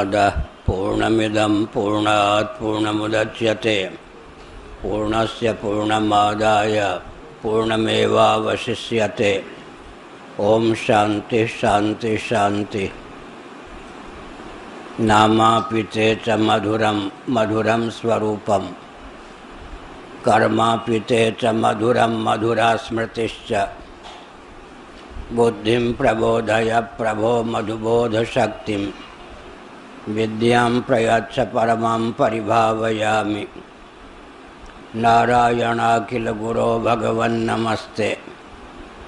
पूर्णमदः पूर्णमिदं पूर्णात् पूर्णमुदच्यते पूर्णस्य पूर्णमादाय पूर्णमेवावशिष्यते। ओम शांति शांति शांति। नामापिते च मधुरं मधुरं स्वरूपं कर्मापिते च मधुरं मधुरा स्मृतिश्च। बुद्धिं प्रबोधय प्रभो मधुबोधशक्तिं विद्यां प्रयच्छ परमां परिभावयामि। नारायणाखिल गुरो भगवन् नमस्ते।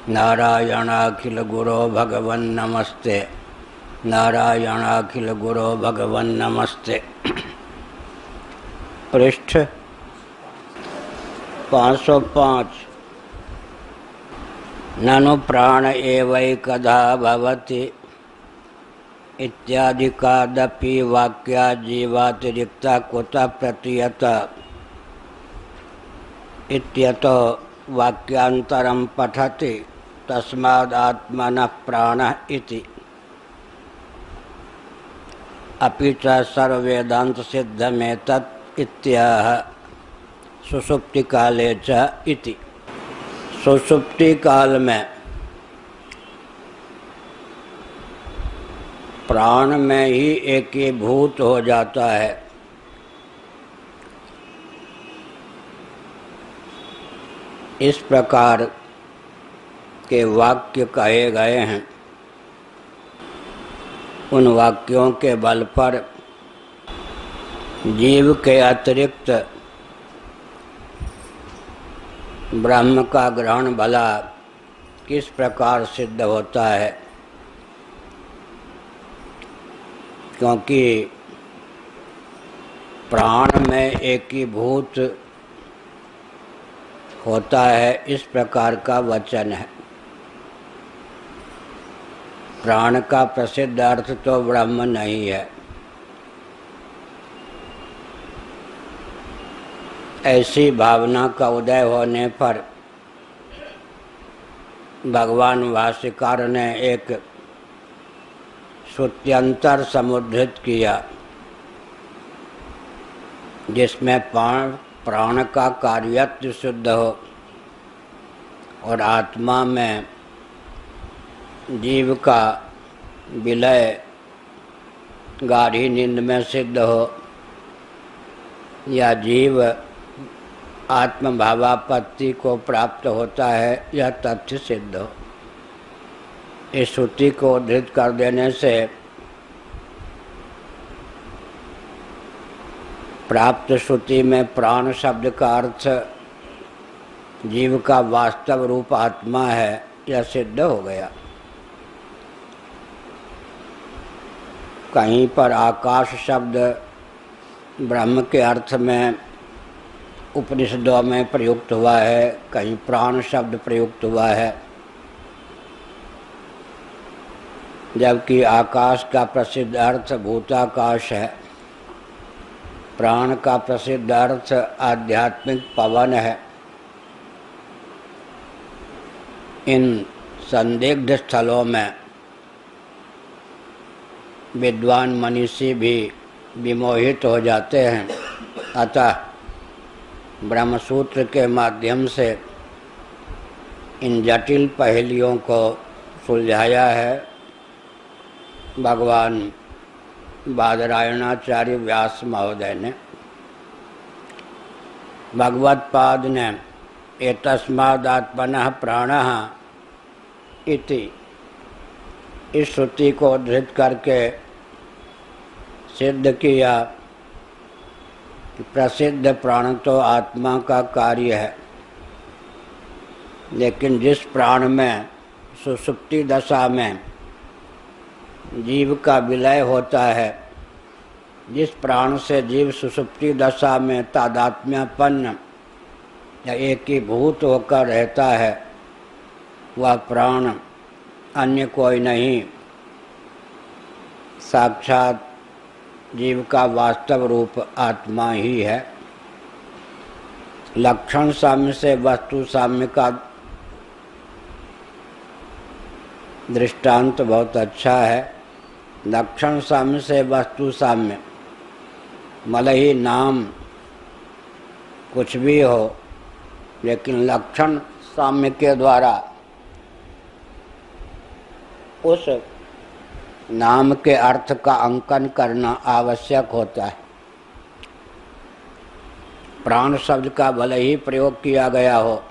नारायणाखिल गुरो भगवन् नमस्ते। नारायणाखिल गुरो भगवन् नमस्ते। पृष्ठ 505। ननु प्राण एवैकधा भवति इत्यादिकादपि वाक्या जीवातिरिक्ता कुतः प्रतीयत इत्यतो वाक्यांतरं पठति तस्मादात्मनः प्राणः इति। अपि च सर्ववेदांत सिद्धमेतत् इत्याह सुषुप्ति काले च इति। सुषुप्ति काल में प्राण में ही एकीभूत हो जाता है। इस प्रकार के वाक्य कहे गए हैं। उन वाक्यों के बल पर जीव के अतिरिक्त ब्रह्म का ग्रहण भला किस प्रकार सिद्ध होता है, क्योंकि प्राण में एकीभूत होता है, इस प्रकार का वचन है। प्राण का प्रसिद्ध अर्थ तो ब्रह्म नहीं है। ऐसी भावना का उदय होने पर भगवान भाष्यकार ने एक श्रुत्यंतर समुद्धृत किया, जिसमें प्राण का कार्यत्व शुद्ध हो और आत्मा में जीव का विलय गाढ़ी नींद में सिद्ध हो या जीव आत्मभावापत्ति को प्राप्त होता है, यह तथ्य सिद्ध हो। इस श्रुति को उद्धृत कर देने से प्राप्त श्रुति में प्राण शब्द का अर्थ जीव का वास्तव रूप आत्मा है, यह सिद्ध हो गया। कहीं पर आकाश शब्द ब्रह्म के अर्थ में उपनिषदों में प्रयुक्त हुआ है, कहीं प्राण शब्द प्रयुक्त हुआ है, जबकि आकाश का प्रसिद्ध अर्थ भूताकाश है, प्राण का प्रसिद्ध अर्थ आध्यात्मिक पवन है। इन संदिग्ध स्थलों में विद्वान मनीषी भी विमोहित हो जाते हैं। अतः ब्रह्मसूत्र के माध्यम से इन जटिल पहेलियों को सुलझाया है भगवान बादरायणाचार्य व्यास महोदय ने। भगवत्पाद ने एतस्मादात्मनः प्राणः इति इस श्रुति को उद्धृत करके सिद्ध किया कि प्रसिद्ध प्राण तो आत्मा का कार्य है, लेकिन जिस प्राण में सुषुप्ति दशा में जीव का विलय होता है, जिस प्राण से जीव सुषुप्ति दशा में तादात्म्यपन्न या एकीभूत होकर रहता है, वह प्राण अन्य कोई नहीं, साक्षात जीव का वास्तव रूप आत्मा ही है। लक्षण साम्य से वस्तु साम्य का दृष्टांत बहुत अच्छा है। लक्षण साम्य से वस्तु साम्य, भले ही नाम कुछ भी हो, लेकिन लक्षण साम्य के द्वारा उस नाम के अर्थ का अंकन करना आवश्यक होता है। प्राण शब्द का भले ही प्रयोग किया गया हो,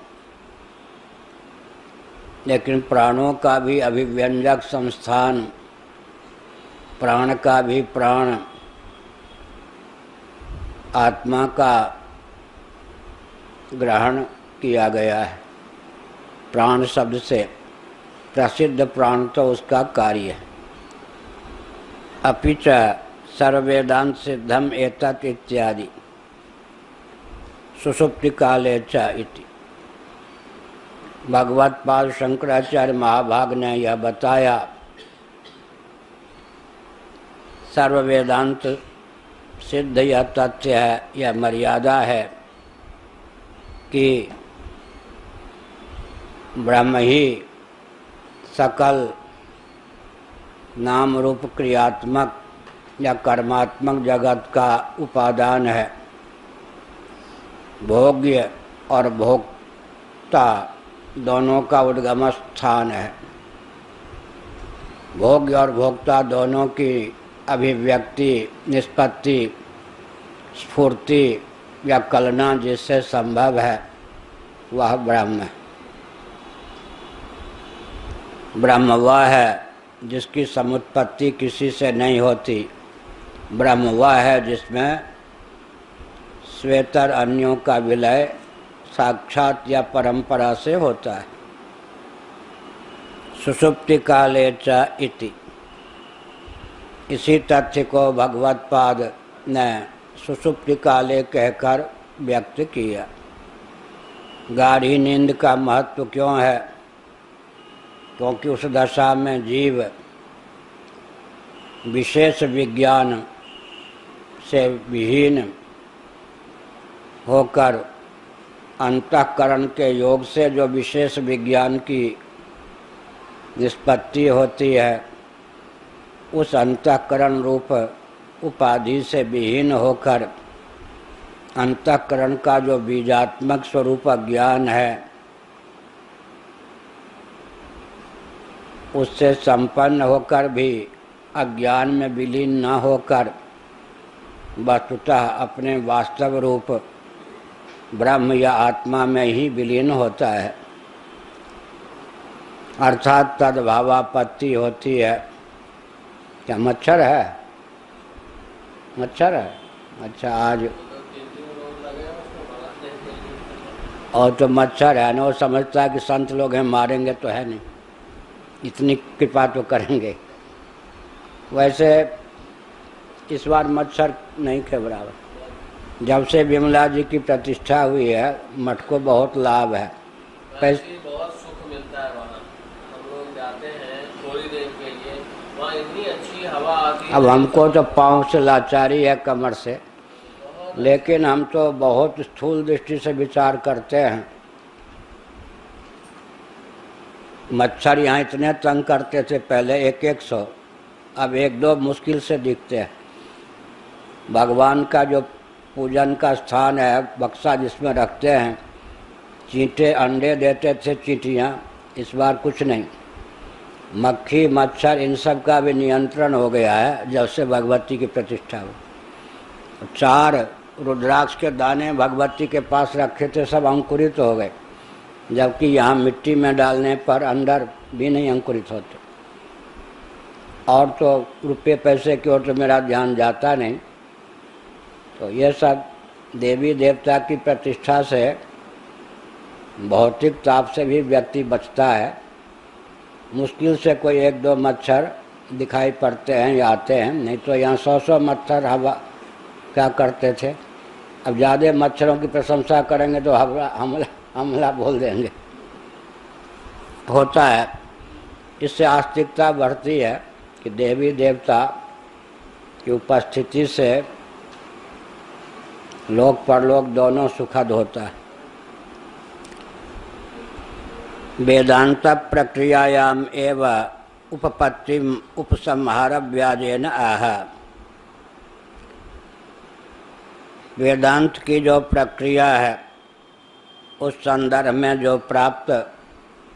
लेकिन प्राणों का भी अभिव्यंजक संस्थान, प्राण का भी प्राण, आत्मा का ग्रहण किया गया है। प्राण शब्द से प्रसिद्ध प्राण तो उसका कार्य है। अपि च सर्ववेदांत सिद्धम एतत् इत्यादि सुषुप्ति काले च इति। भगवत पाद शंकराचार्य महाभाग ने यह बताया, सर्व वेदांत सिद्ध यह तथ्य है, यह मर्यादा है कि ब्रह्म ही सकल नाम रूप क्रियात्मक या कर्मात्मक जगत का उपादान है। भोग्य और भोक्ता दोनों का उद्गम स्थान है। भोग्य और भोक्ता दोनों की अभिव्यक्ति, निष्पत्ति, स्फूर्ति या कलना जिससे संभव है वह ब्रह्म है। ब्रह्म वह है जिसकी समुत्पत्ति किसी से नहीं होती। ब्रह्म वह है जिसमें स्वेतर अन्यों का विलय साक्षात या परंपरा से होता है। सुषुप्ति काले च इति। इसी तथ्य को भगवत्पाद ने सुषुप्ति काले कहकर व्यक्त किया। गाढ़ी नींद का महत्व क्यों है? क्योंकि उस दशा में जीव विशेष विज्ञान से विहीन होकर अंतःकरण के योग से जो विशेष विज्ञान की निष्पत्ति होती है, उस अंतःकरण रूप उपाधि से विहीन होकर अंतःकरण का जो बीजात्मक स्वरूप ज्ञान है, उससे संपन्न होकर भी अज्ञान में विलीन न होकर वस्तुतः अपने वास्तव रूप ब्रह्म या आत्मा में ही विलीन होता है, अर्थात तद्भावापत्ति होती है। क्या मच्छर है? मच्छर है? अच्छा, आज और तो मच्छर है ना, वो समझता है कि संत लोग हैं, मारेंगे तो है नहीं, इतनी कृपा तो करेंगे। वैसे इस बार मच्छर नहीं के बराबर। जब से विमला जी की प्रतिष्ठा हुई है, मठ को बहुत लाभ है। बहुत सुख मिलता है वहाँ। हम लोग जाते हैं थोड़ी देर के लिए, वहाँ इतनी अच्छी हवा आती है। अब हमको तो पाँव से लाचारी है, कमर से, लेकिन हम तो बहुत स्थूल दृष्टि से विचार करते हैं। मच्छर यहाँ इतने तंग करते थे पहले 100, अब 1-2 मुश्किल से दिखते हैं। भगवान का जो पूजन का स्थान है, बक्सा जिसमें रखते हैं, चींटे अंडे देते थे, चींटियाँ, इस बार कुछ नहीं। मक्खी मच्छर इन सब का भी नियंत्रण हो गया है जब से भगवती की प्रतिष्ठा हुई। 4 रुद्राक्ष के दाने भगवती के पास रखे थे, सब अंकुरित हो गए, जबकि यहाँ मिट्टी में डालने पर अंदर भी नहीं अंकुरित होते। और तो रुपये पैसे की ओर तो मेरा ध्यान जाता नहीं। तो ये सब देवी देवता की प्रतिष्ठा से भौतिक ताप से भी व्यक्ति बचता है। मुश्किल से कोई 1-2 मच्छर दिखाई पड़ते हैं या आते हैं, नहीं तो यहाँ 100 मच्छर हवा क्या करते थे। अब ज़्यादा मच्छरों की प्रशंसा करेंगे तो हमला बोल देंगे। होता है। इससे आस्तिकता बढ़ती है कि देवी देवता की उपस्थिति से लोक परलोक दोनों सुखद होता है। वेदांत प्रक्रियायाम एव उपपत्ति उपसंहार व्याजेन आह। वेदांत की जो प्रक्रिया है उस संदर्भ में जो प्राप्त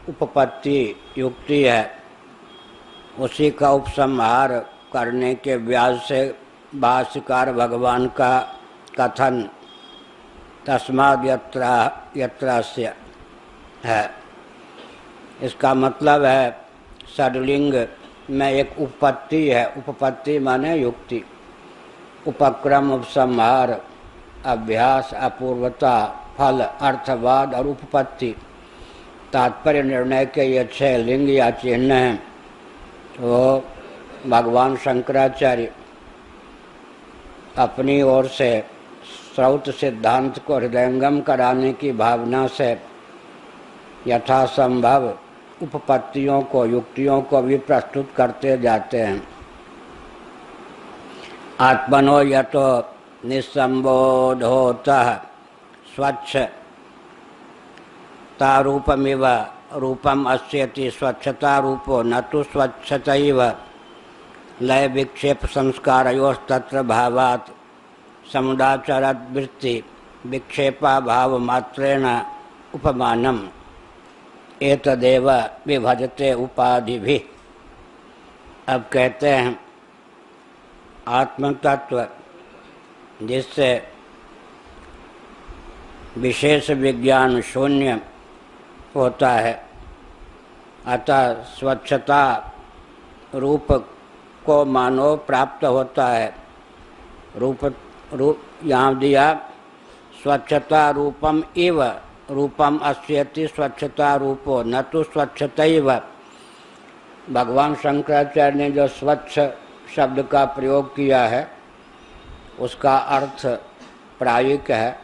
उपपत्ति युक्ति है उसी का उपसंहार करने के व्याज से भाष्यकार भगवान का कथन तस्माद् यत्रास्य है। इसका मतलब है षड्लिंग में एक उपपत्ति है। उपपत्ति माने युक्ति, उपक्रम, उपसंहार, अभ्यास, अपूर्वता, फल, अर्थवाद और उपपत्ति तात्पर्य निर्णय के ये 6 लिंग या चिन्ह हैं। तो भगवान शंकराचार्य अपनी ओर से श्रौत सिद्धांत को हृदयंगम कराने की भावना से यथासंभव उपपत्तियों को, युक्तियों को भी प्रस्तुत करते जाते हैं। आत्मनो यतो निसंबोधोतः स्वच्छ तारूपमिव रूपम अस्यति स्वच्छता रूपो न तो स्वच्छतैव लय विक्षेप संस्कारयोस्तत्र भावात् समुदाचरद वृत्ति विक्षेपा भाव मात्रेण उपमानम एतदेव विभजते उपाधिभिः। अब कहते हैं आत्म तत्व जिससे विशेष विज्ञान शून्य होता है, अतः स्वच्छता रूप को मानव प्राप्त होता है। रूप यहाँ दिया स्वच्छता रूपम इव रूपम अस्यति स्वच्छता रूपो न तो स्वच्छतैव। भगवान शंकराचार्य ने जो स्वच्छ शब्द का प्रयोग किया है उसका अर्थ प्रायिक है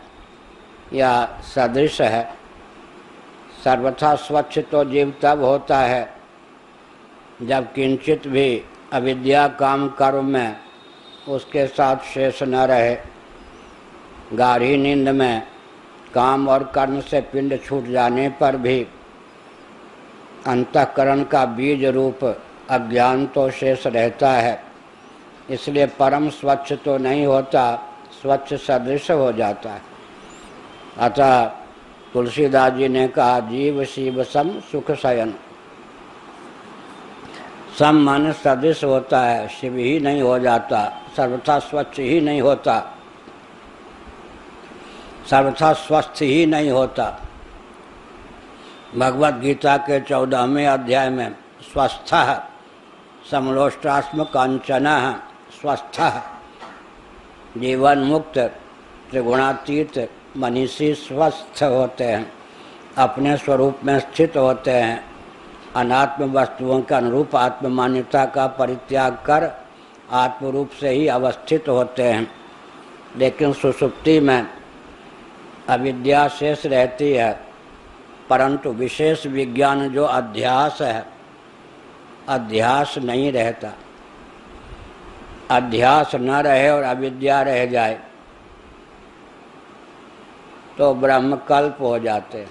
या सदृश है। सर्वथा स्वच्छ तो जीव तब होता है जब किंचित भी अविद्या काम कर्म में उसके साथ शेष न रहे। गाढ़ी नींद में काम और कर्म से पिंड छूट जाने पर भी अंतःकरण का बीज रूप अज्ञान तो शेष रहता है। इसलिए परम स्वच्छ तो नहीं होता, स्वच्छ सदृश हो जाता है। अतः तुलसीदास जी ने कहा जीव शिव सम सुख शयन। सम माने सदृश होता है, शिव ही नहीं हो जाता, सर्वथा स्वच्छ ही नहीं होता, सर्वथा स्वस्थ ही नहीं होता। भगवद गीता के 14वें अध्याय में स्वस्थः समलोष्टास्म कांचनः स्वस्थः जीवन मुक्त त्रिगुणातीत मनीषी स्वस्थ होते हैं, अपने स्वरूप में स्थित होते हैं, अनात्म वस्तुओं के अनुरूप आत्म मान्यता का परित्याग कर आत्म रूप से ही अवस्थित होते हैं। लेकिन सुषुप्ति में अविद्या शेष रहती है, परंतु विशेष विज्ञान जो अध्यास है, अध्यास नहीं रहता। अध्यास न रहे और अविद्या रह जाए तो ब्रह्मकल्प हो जाते।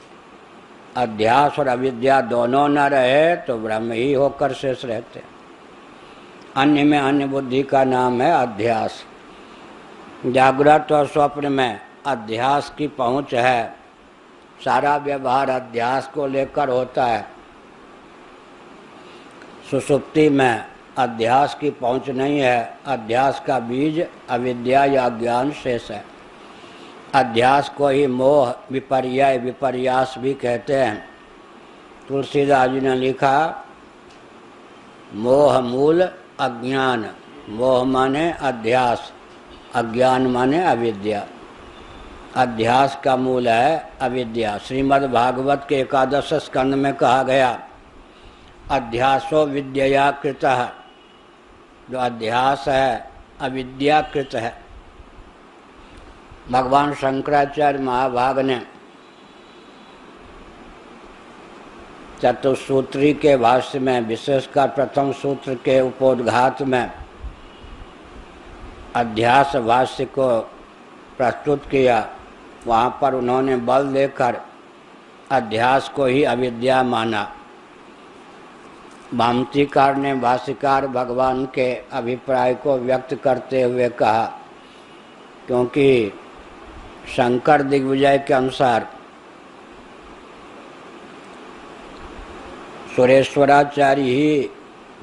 अध्यास और अविद्या दोनों न रहे तो ब्रह्म ही होकर शेष रहते। अन्य में अन्य बुद्धि का नाम है अध्यास। जागृत और स्वप्न में अध्यास की पहुँच है, सारा व्यवहार अध्यास को लेकर होता है। सुषुप्ति में अध्यास की पहुँच नहीं है, अध्यास का बीज अविद्या या ज्ञान शेष है। अध्यास को ही मोह विपर्याय विपर्यास भी कहते हैं। तुलसीदास जी ने लिखा मोह मूल अज्ञान। मोह माने अध्यास, अज्ञान माने अविद्या। अध्यास का मूल है अविद्या। श्रीमद् भागवत के 11 स्कंद में कहा गया अध्यासो विद्यया कृतः। जो अध्यास है अविद्याकृत है। भगवान शंकराचार्य महाभाग ने चतुसूत्री के भाष्य में, विशेषकर प्रथम सूत्र के उपोद्घात में अध्यास भाष्य को प्रस्तुत किया। वहाँ पर उन्होंने बल देकर अध्यास को ही अविद्या माना। भामतीकार ने भाष्यकार भगवान के अभिप्राय को व्यक्त करते हुए कहा, क्योंकि शंकर दिग्विजय के अनुसार सुरेश्वराचार्य ही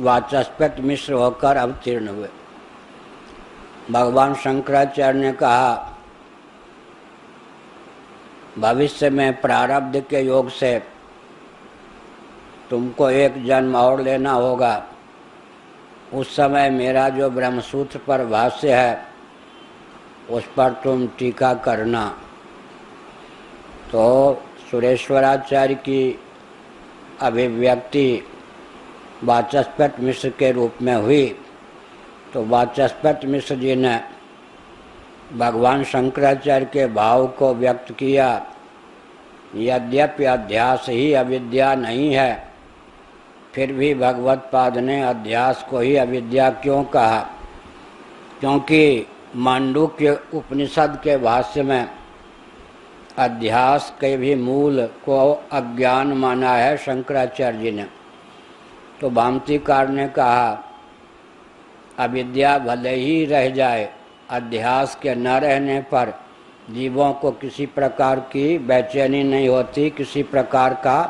वाचस्पति मिश्र होकर अवतीर्ण हुए। भगवान शंकराचार्य ने कहा, भविष्य में प्रारब्ध के योग से तुमको एक जन्म और लेना होगा। उस समय मेरा जो ब्रह्मसूत्र पर भाष्य है उस पर तुम टीका करना। तो सुरेश्वराचार्य की अभिव्यक्ति वाचस्पति मिश्र के रूप में हुई, तो वाचस्पति मिश्र जी ने भगवान शंकराचार्य के भाव को व्यक्त किया। यद्यपि अध्यास ही अविद्या नहीं है, फिर भी भगवत पाद ने अध्यास को ही अविद्या क्यों कहा? क्योंकि मांडुक्य उपनिषद के भाष्य में अध्यास के भी मूल को अज्ञान माना है शंकराचार्य जी ने। तो भामतीकार ने कहा, अविद्या भले ही रह जाए, अध्यास के न रहने पर जीवों को किसी प्रकार की बेचैनी नहीं होती, किसी प्रकार का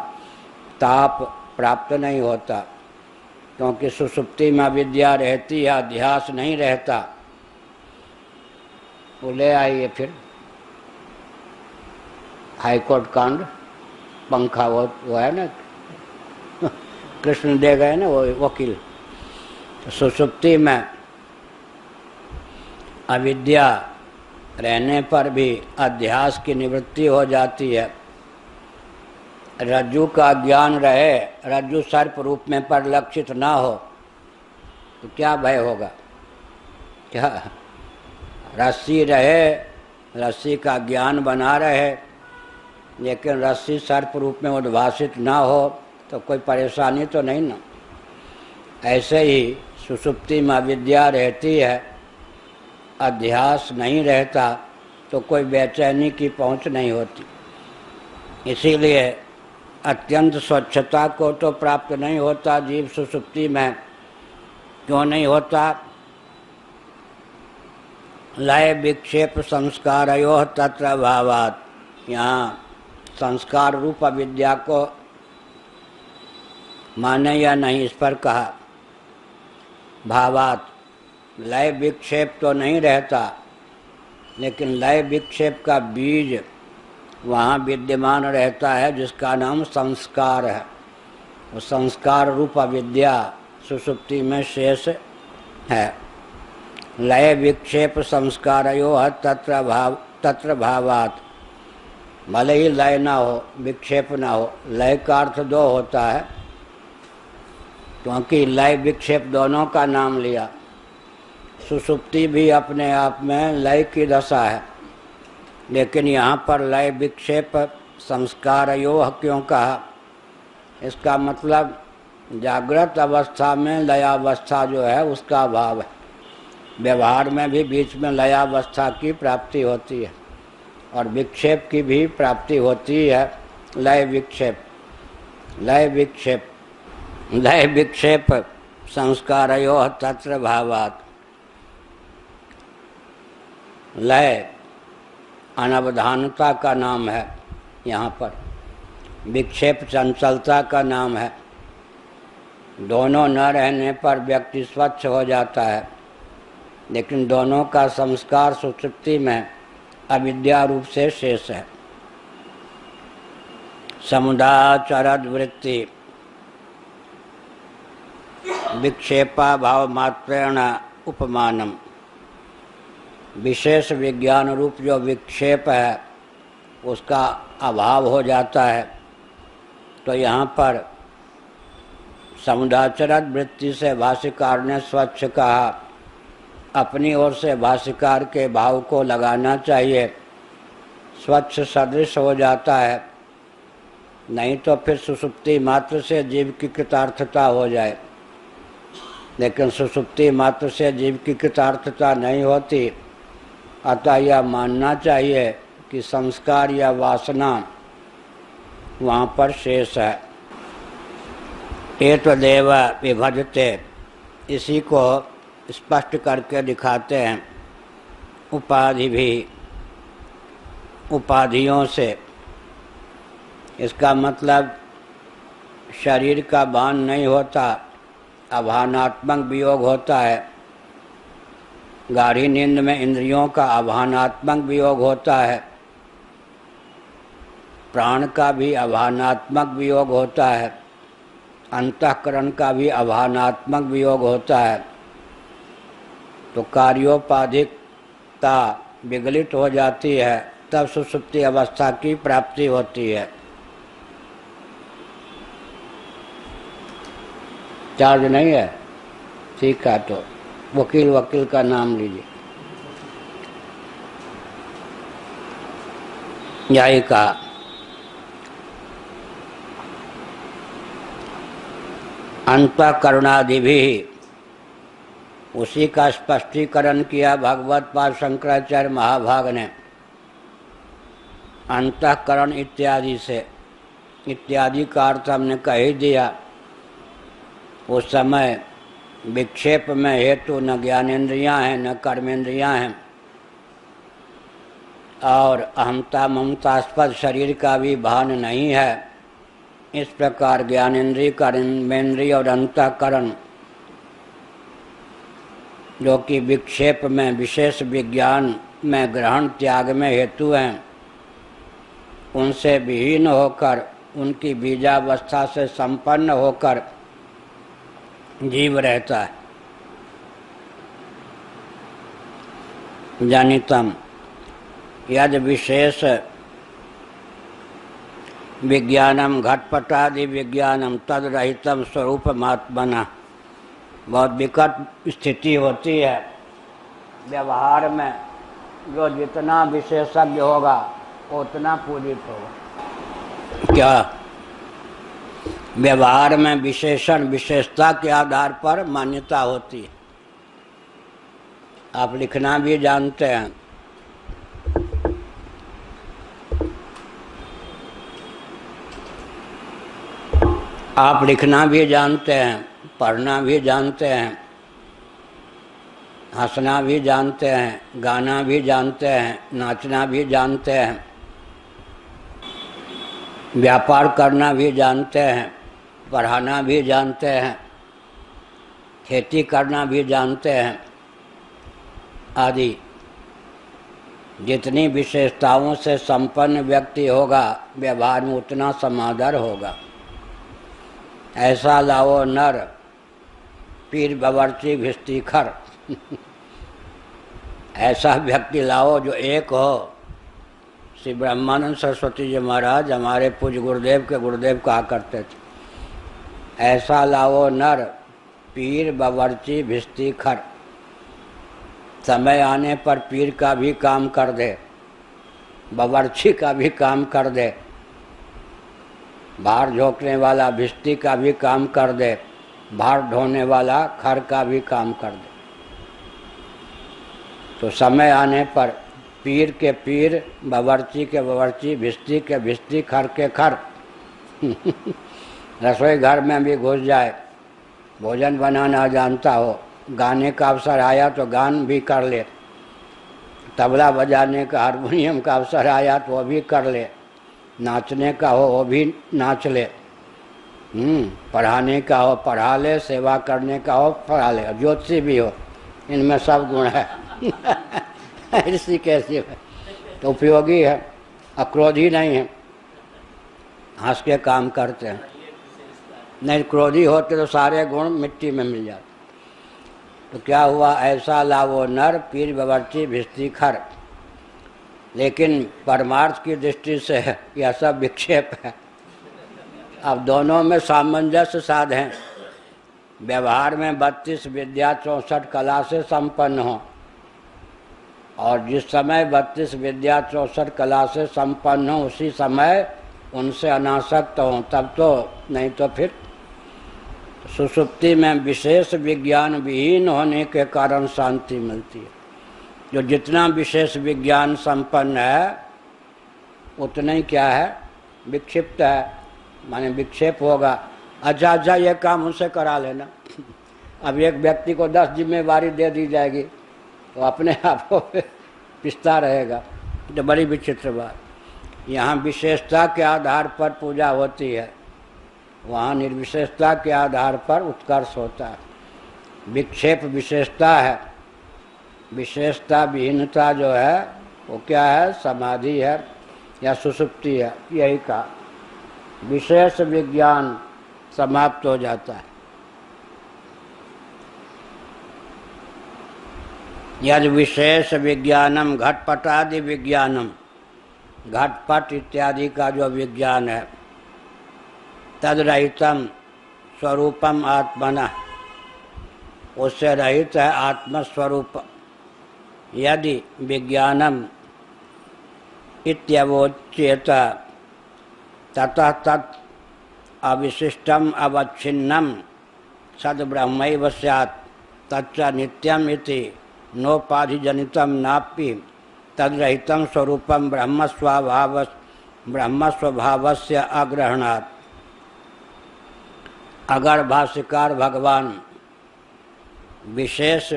ताप प्राप्त नहीं होता, क्योंकि सुषुप्ति में अविद्या रहती है, अध्यास नहीं रहता। वो ले आइए फिर हाईकोर्ट कांड, पंखा वो है ना कृष्ण दे गए ना वो वकील। तो सुषुप्ति में अविद्या रहने पर भी अध्यास की निवृत्ति हो जाती है। रज्जु का ज्ञान रहे, रज्जु सर्प रूप में परिलक्षित ना हो तो क्या भय होगा? क्या रस्सी रहे, रस्सी का ज्ञान बना रहे, लेकिन रस्सी सर्प रूप में उद्भासित ना हो तो कोई परेशानी तो नहीं ना। ऐसे ही सुषुप्ति में अविद्या रहती है, अध्यास नहीं रहता, तो कोई बेचैनी की पहुंच नहीं होती। इसीलिए अत्यंत स्वच्छता को तो प्राप्त नहीं होता जीव सुषुप्ति में। क्यों नहीं होता? लय विक्षेप संस्कारयोः तत्र अभावात्। यहाँ संस्कार रूप अविद्या को माने या नहीं इस पर कहा। भावात, लय विक्षेप तो नहीं रहता, लेकिन लय विक्षेप का बीज वहाँ विद्यमान रहता है, जिसका नाम संस्कार है। वो संस्कार रूप अविद्या सुषुप्ति में शेष है। लय विक्षेप संस्कारयोः तत्र भावात्। भले ही लय ना हो, विक्षेप ना हो, लय का अर्थ दो होता है, क्योंकि लय विक्षेप दोनों का नाम लिया। सुषुप्ति भी अपने आप में लय की दशा है, लेकिन यहाँ पर लय विक्षेप संस्कारयोः क्यों कहा? इसका मतलब जागृत अवस्था में लयावस्था जो है उसका अभाव है। व्यवहार में भी बीच में लयावस्था की प्राप्ति होती है और विक्षेप की भी प्राप्ति होती है। लय विक्षेप, लय विक्षेप, लय विक्षेप संस्कारयोः तत्र भावात्। लय अनवधानता का नाम है यहाँ पर, विक्षेप चंचलता का नाम है। दोनों न रहने पर व्यक्ति स्वच्छ हो जाता है, लेकिन दोनों का संस्कार सुषुप्ति में अविद्या रूप से शेष है। समुदाचरद वृत्ति विक्षेपा भाव मात्रेण उपमानम। विशेष विज्ञान रूप जो विक्षेप है उसका अभाव हो जाता है। तो यहाँ पर समुदाचरद वृत्ति से भाष्यकार ने स्वच्छ कहा। अपनी ओर से भाष्यकार के भाव को लगाना चाहिए, स्वच्छ सदृश हो जाता है, नहीं तो फिर सुषुप्ति मात्र से जीव की कृतार्थता हो जाए। लेकिन सुषुप्ति मात्र से जीव की कृतार्थता नहीं होती, अतः यह मानना चाहिए कि संस्कार या वासना वहाँ पर शेष है। एतदेव विभजते, इसी को स्पष्ट करके दिखाते हैं उपाधि भी, उपाधियों से। इसका मतलब शरीर का भान नहीं होता, आभानात्मक वियोग होता है। गाढ़ी नींद में इंद्रियों का आभानात्मक वियोग होता है, प्राण का भी आभानात्मक वियोग होता है, अंतःकरण का भी आभानात्मक वियोग होता है। तो कार्योपाधिकता विगलित हो जाती है, तब सुषुप्ति अवस्था की प्राप्ति होती है। चार्ज नहीं है? ठीक है, तो वकील का नाम लीजिए। यही कहा। अंतःकरणादि भी, उसी का स्पष्टीकरण किया भगवत पाद शंकराचार्य महाभाग ने। अंतःकरण इत्यादि से, इत्यादि का अर्थ हमने कह ही दिया। उस समय विक्षेप में हेतु न ज्ञानेन्द्रियाँ हैं न कर्मेंद्रियाँ हैं, और अहंता ममतास्पद शरीर का भी भान नहीं है। इस प्रकार ज्ञानेन्द्रिय, कर्मेंद्रिय और अंतःकरण, जो कि विक्षेप में विशेष विज्ञान में ग्रहण त्याग में हेतु हैं, उनसे विहीन होकर, उनकी बीजावस्था से संपन्न होकर जीव रहता है। जनितम यद विशेष विज्ञानम घटपटादि विज्ञानम तद रहितम स्वरूपमात्मना। बहुत विकट स्थिति होती है व्यवहार में। जो जितना विशेषज्ञ होगा उतना पूजित होगा। क्या व्यवहार में विशेषण विशेषता के आधार पर मान्यता होती है। आप लिखना भी जानते हैं, आप लिखना भी जानते हैं, पढ़ना भी जानते हैं, हंसना भी जानते हैं, गाना भी जानते हैं, नाचना भी जानते हैं, व्यापार करना भी जानते हैं, पढ़ाना भी जानते हैं, खेती करना भी जानते हैं आदि। जितनी विशेषताओं से संपन्न व्यक्ति होगा, व्यवहार में उतना समादर होगा। ऐसा लाओ नर पीर बवर्ची भिस्तीखर ऐसा व्यक्ति लाओ जो एक हो। श्री ब्रह्मानंद सरस्वती जी महाराज हमारे पूज्य गुरुदेव के गुरुदेव कहा करते थे, ऐसा लाओ नर पीर बवर्ची भिस्तीखर। समय आने पर पीर का भी काम कर दे, बवर्ची का भी काम कर दे, भार झोंकने वाला भिस्ती का भी काम कर दे, भार ढोने वाला खर का भी काम कर दे। तो समय आने पर पीर के पीर, बवर्ची के बवर्ची, भिस्ती के भिस्ती, खर के खर रसोई घर में भी घुस जाए, भोजन बनाना जानता हो, गाने का अवसर आया तो गान भी कर ले, तबला बजाने का, हारमोनियम का अवसर आया तो वो भी कर ले, नाचने का हो वो भी नाच ले, पढ़ाने का हो पढ़ा ले, सेवा करने का हो पढ़ा ले, ज्योतिषी भी हो, इनमें सब गुण है ऋषि कैसे है तो उपयोगी है, अक्रोधी नहीं है, हंस के काम करते हैं। नहीं क्रोधी होते तो सारे गुण मिट्टी में मिल जाते। तो क्या हुआ, ऐसा लावो नर पीर बवर्ची भिस्ती खर। लेकिन परमार्थ की दृष्टि से यह सब विक्षेप है। अब दोनों में सामंजस्य साधें। व्यवहार में 32 विद्या 64 कला से संपन्न हो, और जिस समय 32 विद्या 64 कला से संपन्न हो उसी समय उनसे अनासक्त हो, तब तो, नहीं तो फिर सुषुप्ति में विशेष विज्ञान विहीन होने के कारण शांति मिलती है। जो जितना विशेष विज्ञान संपन्न है उतना ही क्या है, विक्षिप्त है, माने विक्षेप होगा। अच्छा अच्छा ये काम उनसे करा लेना। अब एक व्यक्ति को 10 जिम्मेवारी दे दी जाएगी तो अपने आप को पिसता रहेगा। तो बड़ी विचित्र बात। यहाँ विशेषता के आधार पर पूजा होती है, वहाँ निर्विशेषता के आधार पर उत्कर्ष होता है। विक्षेप विशेषता है, विशेषता विहीनता जो है वो क्या है? समाधि है या सुषुप्ति है। यही कहा, विशेष विज्ञान समाप्त हो जाता है। यदि विशेष विज्ञानम घटपटादि विज्ञानम, घटपट इत्यादि का जो विज्ञान है, तद्रहितम स्वरूपम आत्मना, उससे रहित है आत्मस्वरूप। यदि विज्ञानम इत्यवोच्येत ततः तत् अविशिष्टम अवच्छिन्नम सद्ब्रह्मैव स्यात् तच्च नित्यम इति नोपाधिजनितम नापि तद्रहितं स्वरूपम ब्रह्मस्वभावस्य अग्रहणात्। अगर भाष्यकार भगवान विशेष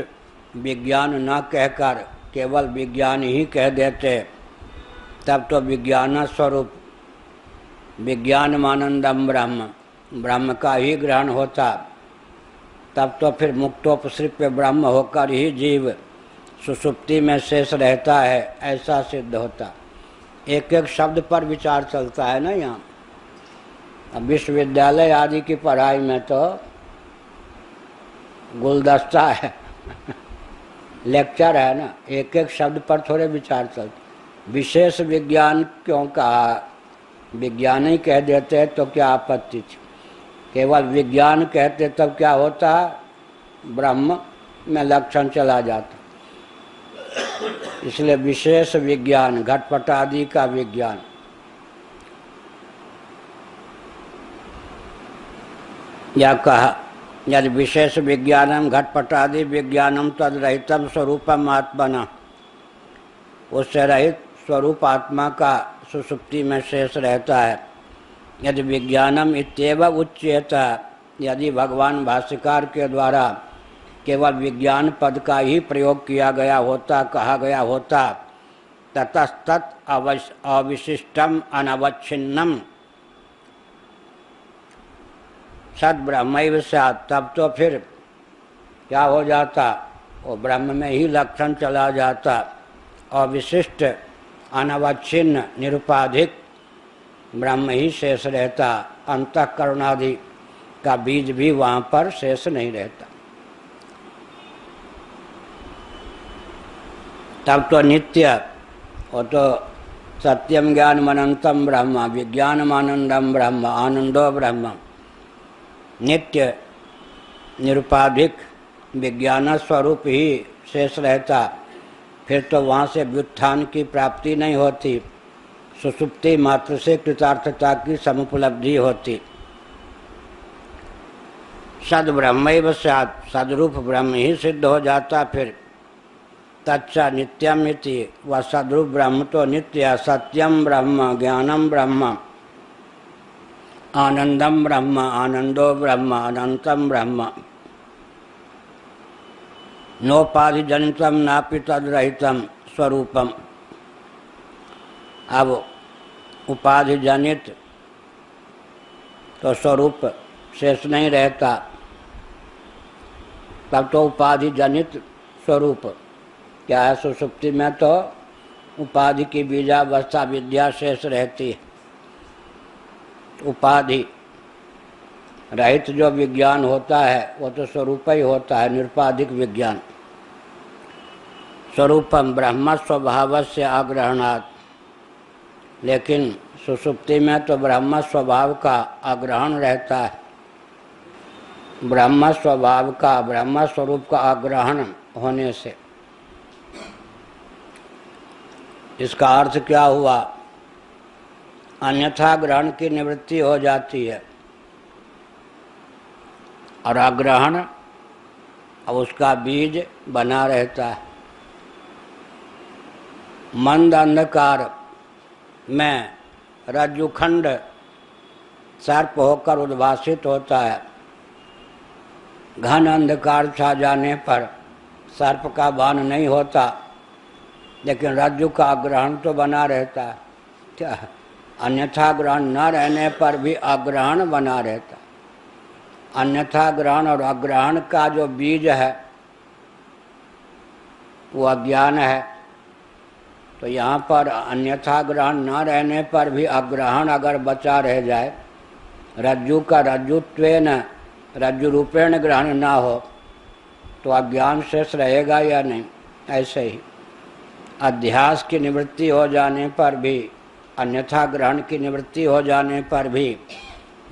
विज्ञान न कहकर केवल विज्ञान ही कह देते, तब तो विज्ञान स्वरूप विज्ञानमानंदम ब्रह्म, ब्रह्म का ही ग्रहण होता। तब तो फिर मुक्तोपसृप्य ब्रह्म होकर ही जीव सुषुप्ति में शेष रहता है, ऐसा सिद्ध होता। एक एक शब्द पर विचार चलता है ना यहाँ। अब विश्वविद्यालय आदि की पढ़ाई में तो गुलदस्ता है लेक्चर है ना, एक एक शब्द पर थोड़े विचार चलते। विशेष विज्ञान क्यों कहा? विज्ञान ही कह देते तो क्या आपत्ति थी? केवल विज्ञान कहते तब क्या होता? ब्रह्म में लक्षण चला जाता। इसलिए विशेष विज्ञान, घटपट आदि का विज्ञान। या कहा, यदि विशेष विज्ञानम घटपटादि विज्ञानम तद्रहितम स्वरूपम आत्मना, उससे रहित स्वरूप आत्मा का सुषुप्ति में शेष रहता है। यदि विज्ञानम इत्येव उच्येत, यदि भगवान भाष्यकार के द्वारा केवल विज्ञान पद का ही प्रयोग किया गया होता, कहा गया होता, ततस्तत् अविशिष्टम अनवच्छिन्नम सद्ब्रह्मैव स्यात्, तब तो फिर क्या हो जाता? वो ब्रह्म में ही लक्षण चला जाता। अविशिष्ट अनवच्छिन्न निरुपाधिक ब्रह्म ही शेष रहता। अंतःकरणादि का बीज भी वहाँ पर शेष नहीं रहता। तब तो नित्य, वो तो सत्यम ज्ञानमनंतम ब्रह्म, विज्ञानमानंदम ब्रह्म, आनंदो ब्रह्म, नित्य निरुपाधिक विज्ञान स्वरूप ही शेष रहता। फिर तो वहाँ से व्युत्थान की प्राप्ति नहीं होती, सुषुप्ति मात्र से कृतार्थता की समुपलब्धि होती। सद ब्रह्मैव स्यात्, सदरूप ब्रह्म ही सिद्ध हो जाता। फिर तच्च नित्यम इति, वह सदरूप ब्रह्म तो नित्य, सत्यम ब्रह्म, ज्ञानम ब्रह्म, आनंदम ब्रह्म, आनंदो ब्रह्म, अनंतम ब्रह्म, नोपाधि जनितम नापि तद्रहितम स्वरूपम। अब उपाधि जनित तो स्वरूप शेष नहीं रहता, तब तो उपाधि जनित स्वरूप क्या है? सुषुप्ति में तो उपाधि की बीजावस्था विद्या शेष रहती है। उपाधि रहित जो विज्ञान होता है वो तो स्वरूप ही होता है, निरुपाधिक विज्ञान। स्वरूपम ब्रह्म स्वभावस्य आग्रहणात्, लेकिन सुषुप्ति में तो ब्रह्म स्वभाव का आग्रहण रहता है। ब्रह्म स्वभाव का, ब्रह्म स्वरूप का आग्रहण होने से इसका अर्थ क्या हुआ? अन्यथा ग्रहण की निवृत्ति हो जाती है और आग्रहण अब उसका बीज बना रहता है। मंद अंधकार में रज्जुखंड सर्प होकर उद्भासित होता है। घन अंधकार छा जाने पर सर्प का बाण नहीं होता, लेकिन रज्जु का अग्रहण तो बना रहता है। क्या अन्यथा ग्रहण न रहने पर भी अग्रहण बना रहता। अन्यथा ग्रहण और अग्रहण का जो बीज है वो अज्ञान है। तो यहाँ पर अन्यथा ग्रहण न रहने पर भी अग्रहण अगर बचा रह जाए, रज्जु का रज्जुत्वेन रज्जु रूपेण ग्रहण ना हो, तो अज्ञान शेष रहेगा या नहीं। ऐसे ही अध्यास की निवृत्ति हो जाने पर भी, अन्यथा ग्रहण की निवृत्ति हो जाने पर भी,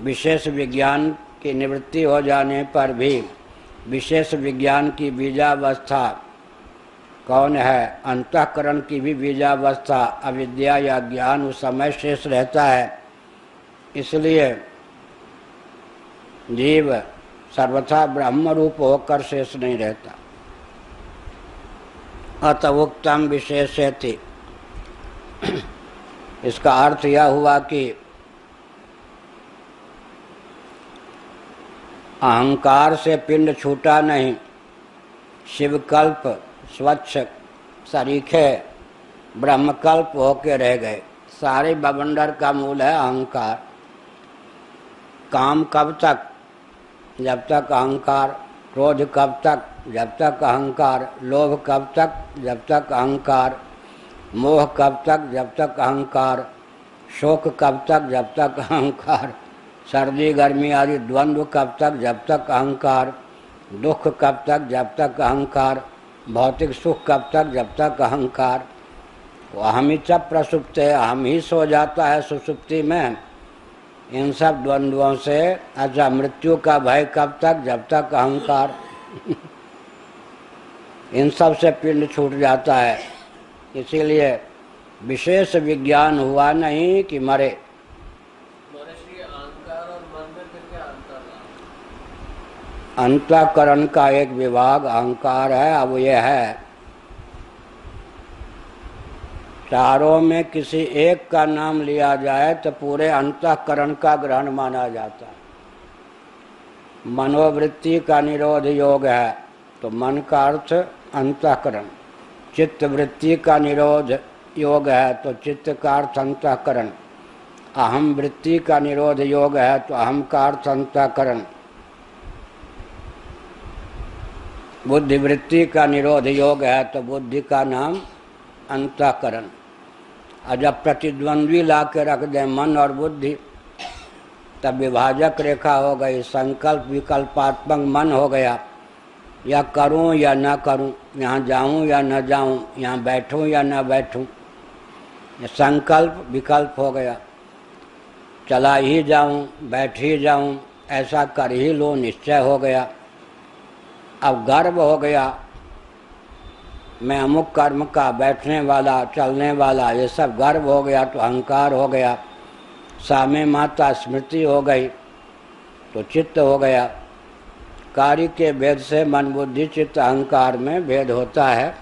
विशेष विज्ञान की निवृत्ति हो जाने पर भी, विशेष विज्ञान की बीजावस्था कौन है? अंतःकरण की भी बीजावस्था अविद्या या ज्ञान उस समय शेष रहता है। इसलिए जीव सर्वथा ब्रह्म रूप होकर शेष नहीं रहता। अत उक्तम विशेषेति, इसका अर्थ यह हुआ कि अहंकार से पिंड छूटा नहीं, शिवकल्प स्वच्छ सरीखे ब्रह्मकल्प होके रह गए। सारे बवंडर का मूल है अहंकार। काम कब तक? जब तक अहंकार। क्रोध कब तक? जब तक अहंकार। लोभ कब तक? जब तक अहंकार। मोह कब तक? जब तक अहंकार। शोक कब तक? जब तक अहंकार। सर्दी गर्मी आदि द्वंद्व कब तक? जब तक अहंकार। दुख कब तक? जब तक अहंकार। भौतिक सुख कब तक? जब तक अहंकार। हम ही जब प्रसुप्त है, हम ही सो जाता है सुसुप्ति में इन सब द्वंद्वों से। अच्छा, मृत्यु का भय कब तक? जब तक अहंकार। इन सब से पिंड छूट जाता है। इसीलिए विशेष विज्ञान हुआ नहीं कि मरे। अहंकार और मन में फिर क्या अंतर है? अंतःकरण का एक विभाग अहंकार है। अब यह है, चारों में किसी एक का नाम लिया जाए तो पूरे अंतःकरण का ग्रहण माना जाता है। मनोवृत्ति का निरोध योग है तो मन का अर्थ अंतःकरण। चित्त वृत्ति का निरोध योग है तो चित्त का अर्थ अंतःकरण। अहम वृत्ति का निरोध योग है तो अहम का अर्थ अंतःकरण। बुद्धि वृत्ति का निरोध योग है तो बुद्धि का नाम अंतःकरण। और जब प्रतिद्वंद्वी ला के रख दें मन और बुद्धि, तब विभाजक रेखा हो गई। संकल्प विकल्पात्मक मन हो गया। या करूं या न करूं, यहाँ जाऊं या न जाऊं, यहाँ बैठूं या न बैठूं, संकल्प विकल्प हो गया। चला ही जाऊं, बैठ ही जाऊं, ऐसा कर ही लो, निश्चय हो गया। अब गर्व हो गया, मैं अमुक कर्म का, बैठने वाला, चलने वाला, ये सब गर्व हो गया तो अहंकार हो गया। सामे माता स्मृति हो गई तो चित्त हो गया। कार्य के भेद से मन बुद्धि चित्त अहंकार में भेद होता है,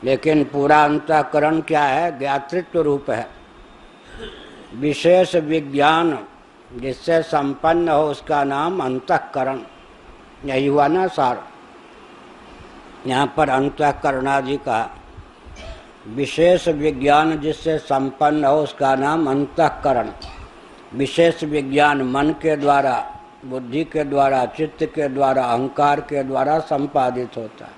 लेकिन पूरा अंतःकरण क्या है? ज्ञातृत्व रूप है। विशेष विज्ञान जिससे संपन्न हो उसका नाम अंतःकरण। यही हुआ ना सार। यहाँ पर अंतःकरणादि का विशेष विज्ञान जिससे संपन्न हो उसका नाम अंतःकरण। विशेष विज्ञान मन के द्वारा, बुद्धि के द्वारा, चित्त के द्वारा, अहंकार के द्वारा संपादित होता है।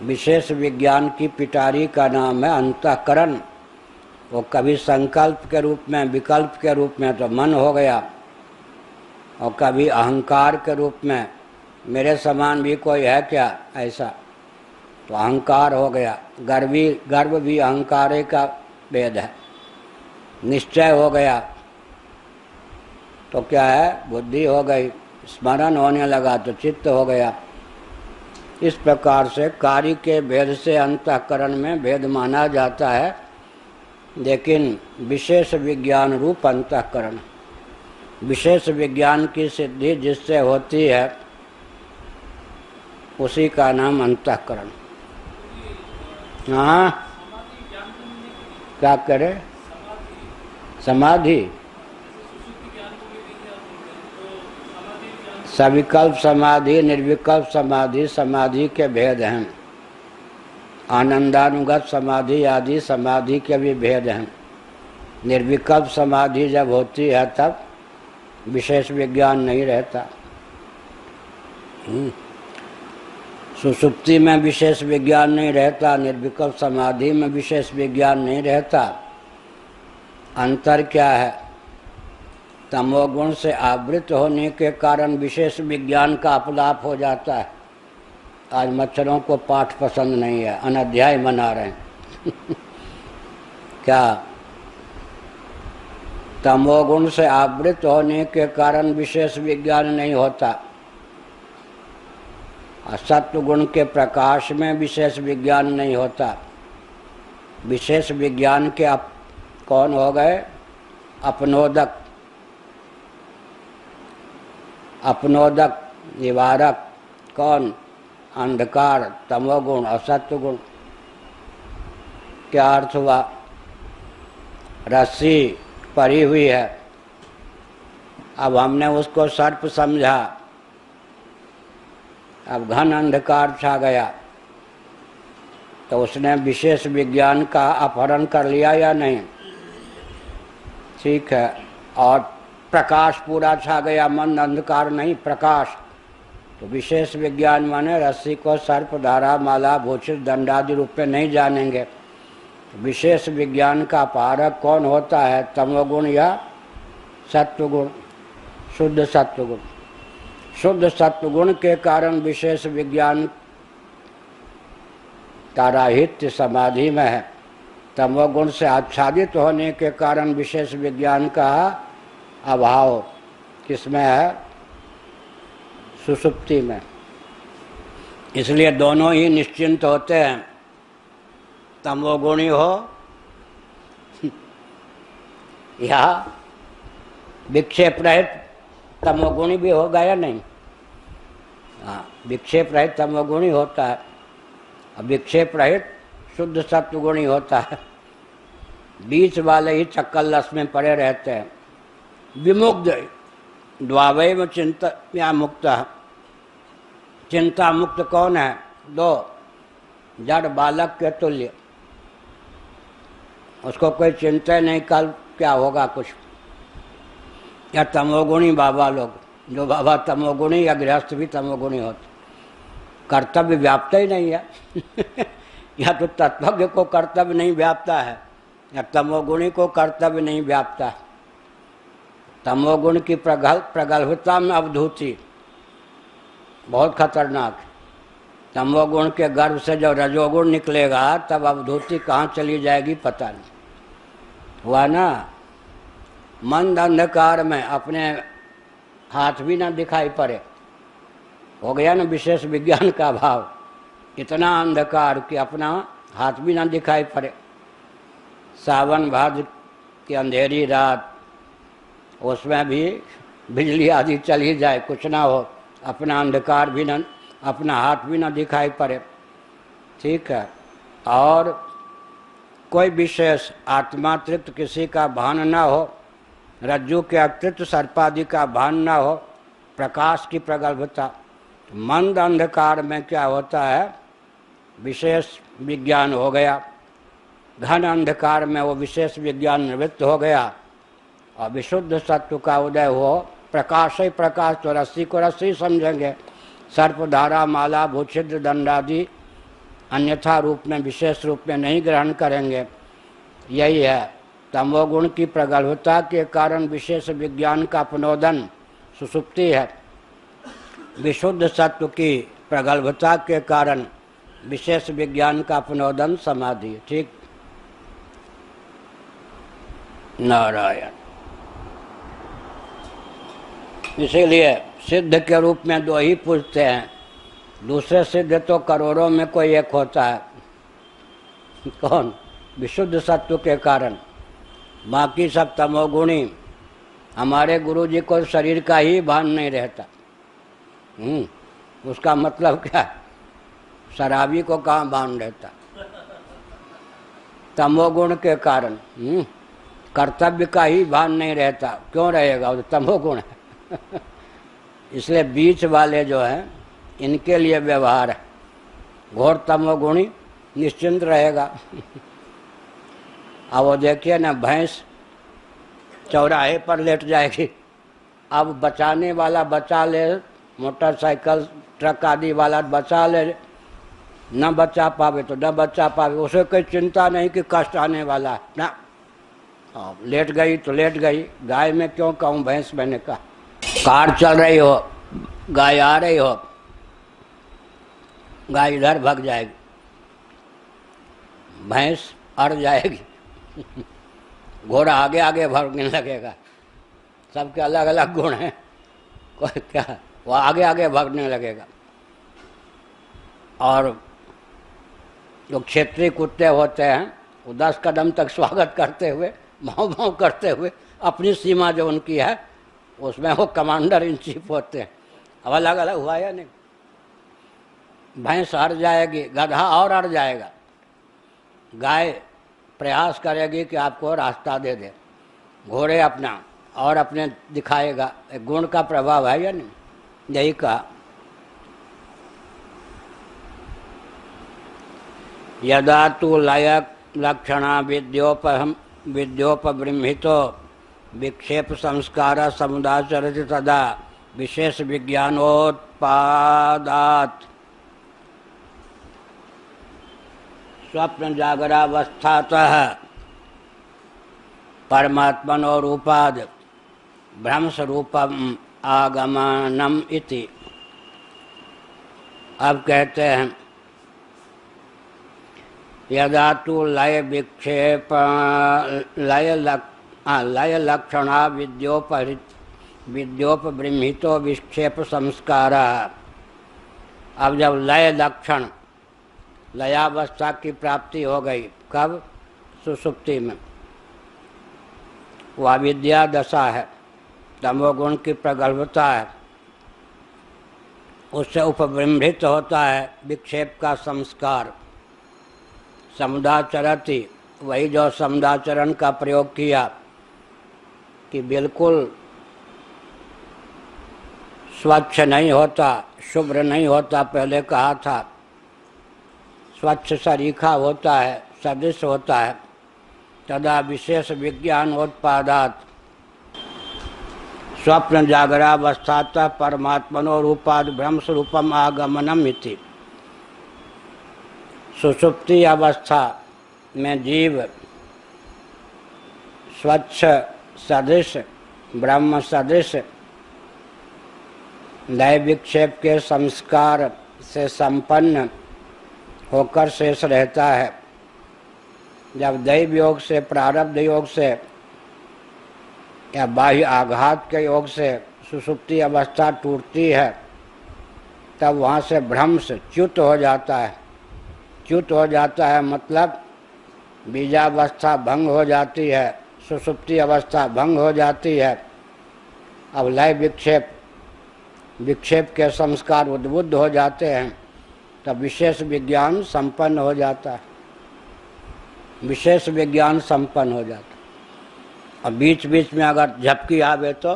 विशेष विज्ञान की पिटारी का नाम है अंतःकरण। वो कभी संकल्प के रूप में, विकल्प के रूप में तो मन हो गया, और कभी अहंकार के रूप में, मेरे समान भी कोई है क्या, ऐसा, तो अहंकार हो गया। गर्व भी अहंकार का भेद है। निश्चय हो गया तो क्या है? बुद्धि हो गई। स्मरण होने लगा तो चित्त हो गया। इस प्रकार से कार्य के भेद से अंतःकरण में भेद माना जाता है, लेकिन विशेष विज्ञान रूप अंतःकरण, विशेष विज्ञान की सिद्धि जिससे होती है उसी का नाम अंतःकरण। हाँ, क्या करे? समाधि। सविकल्प समाधि, निर्विकल्प समाधि, समाधि के भेद हैं। आनंदानुगत समाधि आदि समाधि के भी भेद हैं। निर्विकल्प समाधि जब होती है तब विशेष विज्ञान नहीं रहता। सुषुप्ति में विशेष विज्ञान नहीं रहता, निर्विकल्प समाधि में विशेष विज्ञान नहीं रहता। अंतर क्या है? तमोगुण से आवृत होने के कारण विशेष विज्ञान का अपलाप हो जाता है। आज मच्छरों को पाठ पसंद नहीं है, अनध्याय मना रहे हैं क्या? तमोगुण से आवृत होने के कारण विशेष विज्ञान नहीं होता। सत्व गुण के प्रकाश में विशेष विज्ञान नहीं होता। विशेष विज्ञान के कौन हो गए? अपनोदक, अपनोदक निवारक। कौन? अंधकार, तमोगुण, असत्व गुण। क्या अर्थ हुआ? रस्सी परी हुई है, अब हमने उसको सर्प समझा, अब घन अंधकार छा गया, तो उसने विशेष विज्ञान का अपहरण कर लिया या नहीं? ठीक है। और प्रकाश पूरा छा गया, मंद अंधकार नहीं, प्रकाश। तो विशेष विज्ञान माने रस्सी को सर्प, धारा, माला, भूषित, दंडादि रूप में नहीं जानेंगे। विशेष विज्ञान का अपहारक कौन होता है? तमोगुण या सत्वगुण? शुद्ध सत्वगुण। शुद्ध सत्वगुण के कारण विशेष विज्ञान का राहित्य समाधि में है। तमोगुण से आच्छादित होने के कारण विशेष विज्ञान का अभाव किसमें है? सुषुप्ति में। इसलिए दोनों ही निश्चिंत होते हैं, तमोगुणी हो या विक्षेप रहित तमोगुणी भी होगा या नहीं? हाँ, विक्षेप रहित तमोगुणी होता है, अब विक्षेप रहित शुद्ध सत्वगुणी होता है। बीच वाले ही चक्करलस में पड़े रहते हैं। विमुग्ध द्वावैव चिंता मुक्त। चिंता मुक्त कौन है? दो, जड़ बालक के तुल्य, उसको कोई चिंता नहीं कल क्या होगा कुछ। या तमोगुणी बाबा लोग, जो बाबा तमोगुणी या गृहस्थ भी तमोगुणी होते, कर्तव्य व्याप्त ही नहीं है या तो तत्वज्ञ को कर्तव्य नहीं व्याप्ता है या तमोगुणी को कर्तव्य नहीं व्याप्ता है। तमोगुण की प्रगल्भता में अवधूति बहुत खतरनाक है। तमोगुण के गर्भ से जब रजोगुण निकलेगा तब अवधूति कहाँ चली जाएगी पता नहीं। हुआ ना? मंद अंधकार में अपने हाथ भी ना दिखाई पड़े, हो गया ना विशेष विज्ञान का अभाव। इतना अंधकार कि अपना हाथ भी ना दिखाई पड़े। सावन भाद्र की अंधेरी रात, उसमें भी बिजली आदि चली जाए, कुछ ना हो, अपना अंधकार भी ना, अपना हाथ भी ना दिखाई पड़े। ठीक है। और कोई विशेष आत्मातिरिक्त किसी का भान ना हो, रज्जु के अतिरिक्त सर्पादि का भान ना हो, प्रकाश की प्रगल्भता। मंद अंधकार में क्या होता है? विशेष विज्ञान हो गया। घन अंधकार में वो विशेष विज्ञान निवृत्त हो गया और विशुद्ध सत्व का उदय हो। प्रकाश ही प्रकाश, तो रस्सी को रस्सी समझेंगे, सर्प, धारा, माला, भूछिद्र, दंडादि अन्यथा रूप में, विशेष रूप में नहीं ग्रहण करेंगे। यही है तमोगुण की प्रगल्भता के कारण विशेष विज्ञान का अपनोदन सुषुप्ति है। विशुद्ध सत्व की प्रगल्भता के कारण विशेष विज्ञान का अपनोदन समाधि। ठीक? नारायण। इसीलिए सिद्ध के रूप में दो ही पूछते हैं, दूसरे सिद्ध तो करोड़ों में कोई एक होता है। कौन? विशुद्ध सत्व के कारण। बाकी सब तमोगुणी। हमारे गुरुजी को शरीर का ही भान नहीं रहता। उसका मतलब क्या? शराबी को कहाँ भान रहता? तमोगुण के कारण। कर्तव्य का ही भान नहीं रहता। क्यों रहेगा? वो तमोगुण है इसलिए बीच वाले जो हैं इनके लिए व्यवहार है। घोर तमोगुणी निश्चिंत रहेगा। अब वो देखिए ना, भैंस चौराहे पर लेट जाएगी, अब बचाने वाला बचा ले, मोटरसाइकिल ट्रक आदि वाला बचा ले, न बचा पावे तो न बचा पावे, उसे कोई चिंता नहीं कि कष्ट आने वाला है ना। लेट गई तो लेट गई। गाय में क्यों कहूँ, भैंस मैंने कहा। कार चल रही हो, गाय आ रही हो, गाय इधर भाग जाएगी, भैंस अड़ जाएगी, घोड़ा आगे आगे भागने लगेगा। सबके अलग अलग गुण हैं, कोई क्या, वो आगे आगे भागने लगेगा। और जो क्षेत्रीय कुत्ते होते हैं वो 10 कदम तक स्वागत करते हुए, भाव भाव करते हुए, अपनी सीमा जो उनकी है उसमें वो कमांडर इन चीफ होते हैं। अब अलग अलग हुआ या नहीं। भैंस अड़ जाएगी, गधा और अड़ जाएगा, गाय प्रयास करेगी कि आपको रास्ता दे दे, घोड़े अपना और अपने दिखाएगा। गुण का प्रभाव है या नहीं। यही कहा, यदा तु लय लक्षणा विद्योपबृंहितो विक्षेप संस्कार समुदाचरति तदा विशेष विज्ञानोत्पादात् स्वप्न जागरावस्थातः परमात्मनो रूपाद भ्रंश रूपम आगमनम इति। अब कहते हैं, यदा तु लय विक्षेप लय लक्षणा विद्योपबृंहितो विक्षेप संस्कार। अब जब लय लक्षण, लयावस्था की प्राप्ति हो गई, कब? सुषुप्ति में। वह विद्या दशा है, तमोगुण की प्रगल्भता है, उससे उपबृंहित होता है विक्षेप का संस्कार। समुदाचरति, वही जो समुदाचरण का प्रयोग किया कि बिल्कुल स्वच्छ नहीं होता, शुभ्र नहीं होता, पहले कहा था, स्वच्छ सरीखा होता है, सदृश होता है। तदा विशेष विज्ञानोत्पादात् स्वप्न जागरावस्थातः परमात्मनो रूपाद भ्रंश रूपम आगमनम इति। सुषुप्ति अवस्था में जीव स्वच्छ सदृश, ब्रह्म सदृश लय विक्षेप के संस्कार से संपन्न होकर शेष रहता है। जब दैव योग से, प्रारब्ध योग से या बाह्य आघात के योग से सुषुप्ति अवस्था टूटती है, तब वहाँ से भ्रंश च्युत हो जाता है। च्युत हो जाता है मतलब बीजावस्था भंग हो जाती है, सुषुप्ति अवस्था भंग हो जाती है। अब लय विक्षेप के संस्कार उद्बुद्ध हो जाते हैं, तब विशेष विज्ञान संपन्न हो जाता है। विशेष विज्ञान संपन्न हो जाता है। और बीच बीच में अगर झपकी आवे तो,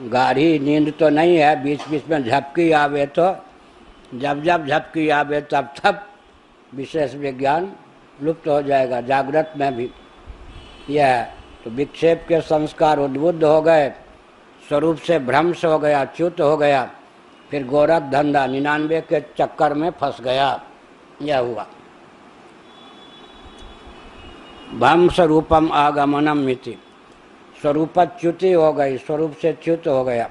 गाढ़ी नींद तो नहीं है, बीच बीच में झपकी आवे तो, जब जब झपकी आवे तब तब विशेष विज्ञान लुप्त हो जाएगा। जागृत में भी यह है। तो विक्षेप के संस्कार उद्बुद्ध हो गए, स्वरूप से भ्रंश हो गया, च्युत हो गया, फिर गोरख धंधा 99 के चक्कर में फंस गया। यह हुआ भ्रंश रूपम आगमनम मिति। स्वरूप च्युति हो गई, स्वरूप से च्युत हो गया।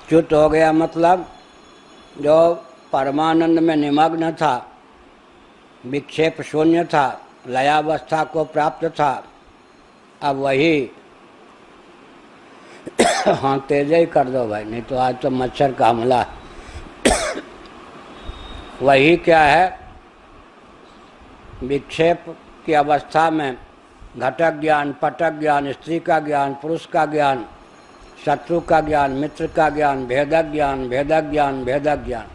च्युत हो गया मतलब जो परमानंद में निमग्न था, विक्षेप शून्य था, लयावस्था को प्राप्त था, अब वही हाँ तेज ही कर दो भाई, नहीं तो आज तो मच्छर का हमला। वही क्या है, विक्षेप की अवस्था में घटक ज्ञान, पटक ज्ञान, स्त्री का ज्ञान, पुरुष का ज्ञान, शत्रु का ज्ञान, मित्र का ज्ञान, भेदक ज्ञान, भेदक ज्ञान, भेदक ज्ञान।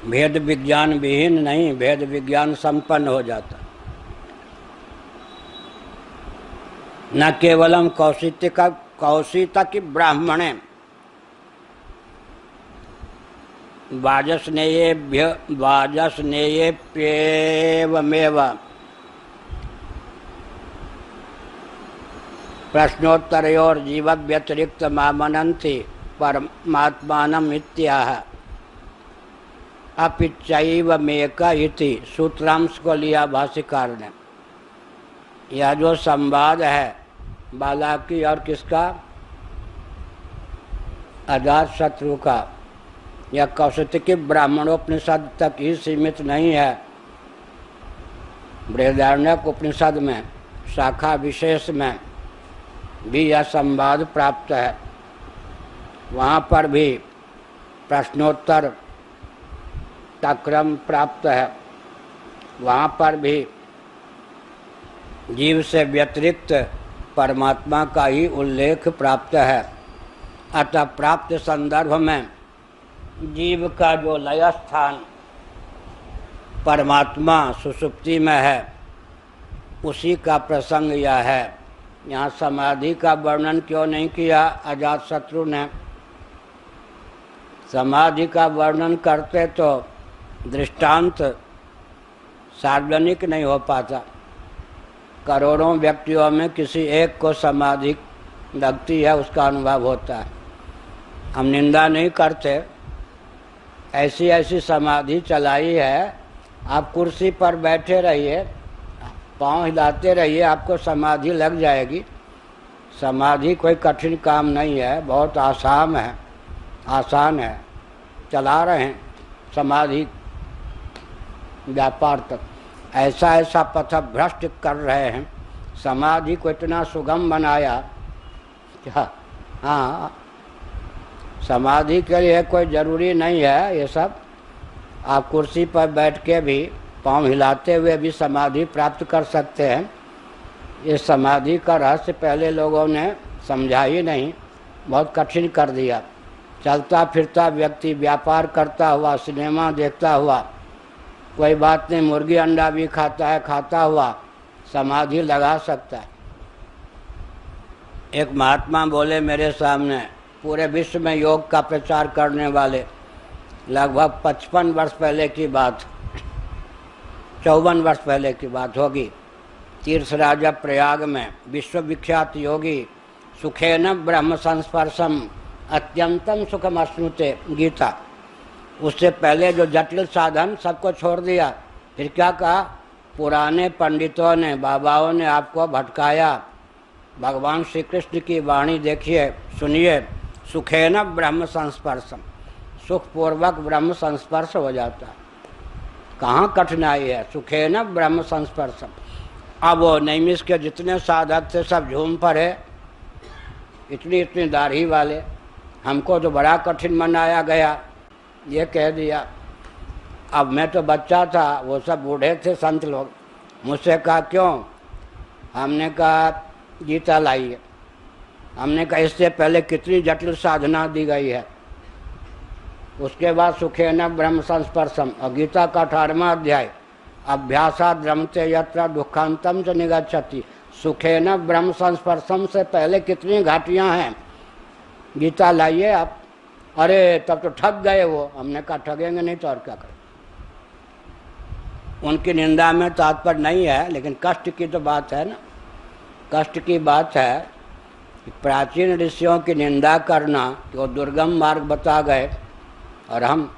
भेद विज्ञान विहीन नहीं, भेद विज्ञान संपन्न हो जाता। न केवलम कौशितक ब्राह्मणे वाजस्नेयेप्येवमेव प्रश्नोत्तरयोर्जीव व्यतिरिक्त मामनन्ति परमात्मानम् इत्याह अपिचैवमेक इति सूत्रांश को लिया भाष्यकार ने। यह जो संवाद है बालाकी और किसका, अजातशत्रु का, यह कौशितकी ब्राह्मणोपनिषद तक ही सीमित नहीं है। बृहदारण्यक उपनिषद में शाखा विशेष में भी यह संवाद प्राप्त है। वहाँ पर भी प्रश्नोत्तर का क्रम प्राप्त है। वहाँ पर भी जीव से व्यतिरिक्त परमात्मा का ही उल्लेख प्राप्त है। अतः प्राप्त संदर्भ में जीव का जो लय स्थान परमात्मा सुषुप्ति में है उसी का प्रसंग यह है। यहाँ समाधि का वर्णन क्यों नहीं किया अजातशत्रु ने? समाधि का वर्णन करते तो दृष्टांत सार्वजनिक नहीं हो पाता। करोड़ों व्यक्तियों में किसी एक को समाधि लगती है, उसका अनुभव होता है। हम निंदा नहीं करते, ऐसी ऐसी समाधि चलाई है। आप कुर्सी पर बैठे रहिए, पाँव हिलाते रहिए, आपको समाधि लग जाएगी। समाधि कोई कठिन काम नहीं है, बहुत आसान है। चला रहे हैं समाधि व्यापार तक। ऐसा पथ भ्रष्ट कर रहे हैं। समाधि को इतना सुगम बनाया क्या? हाँ, समाधि के लिए कोई ज़रूरी नहीं है ये सब। आप कुर्सी पर बैठ के भी पाँव हिलाते हुए भी समाधि प्राप्त कर सकते हैं। ये समाधि का रहस्य पहले लोगों ने समझा ही नहीं, बहुत कठिन कर दिया। चलता फिरता व्यक्ति व्यापार करता हुआ, सिनेमा देखता हुआ, कोई बात नहीं, मुर्गी अंडा भी खाता हुआ समाधि लगा सकता है। एक महात्मा बोले मेरे सामने, पूरे विश्व में योग का प्रचार करने वाले, लगभग 55 वर्ष पहले की बात, 54 वर्ष पहले की बात होगी। तीर्थराज प्रयाग में विश्वविख्यात योगी सुखेन ब्रह्म संस्पर्शम अत्यंतम सुखम अश्नुते गीता, उससे पहले जो जटिल साधन सबको छोड़ दिया। फिर क्या कहा? पुराने पंडितों ने, बाबाओं ने आपको भटकाया। भगवान श्री कृष्ण की वाणी देखिए, सुनिए, सुखेन ब्रह्म संस्पर्शम, सुखपूर्वक ब्रह्म संस्पर्श हो जाता है। कहाँ कठिनाई है? सुखेन ब्रह्म संस्पर्शम। अब वो नैमिष के जितने साधक थे सब झूम पड़े, इतनी दाढ़ी वाले। हमको तो बड़ा कठिन मनाया गया, ये कह दिया। अब मैं तो बच्चा था, वो सब बूढ़े थे संत लोग। मुझसे कहा क्यों? हमने कहा गीता लाइए। हमने कहा इससे पहले कितनी जटिल साधना दी गई है। उसके बाद सुखेन ब्रह्म संस्पर्शम, और गीता का 18वां अध्याय, अभ्यासाद् रमते यत्र दुखांतम च निगच्छति। सुखेन ब्रह्म संस्पर्शम से पहले कितनी घाटियाँ हैं। गीता लाइए आप। अरे तब तो ठग गए वो। हमने कहा ठगेंगे नहीं तो और क्या करें। उनकी निंदा में तात्पर्य नहीं है, लेकिन कष्ट की तो बात है ना। कष्ट की बात है कि प्राचीन ऋषियों की निंदा करना कि वो दुर्गम मार्ग बता गए और हम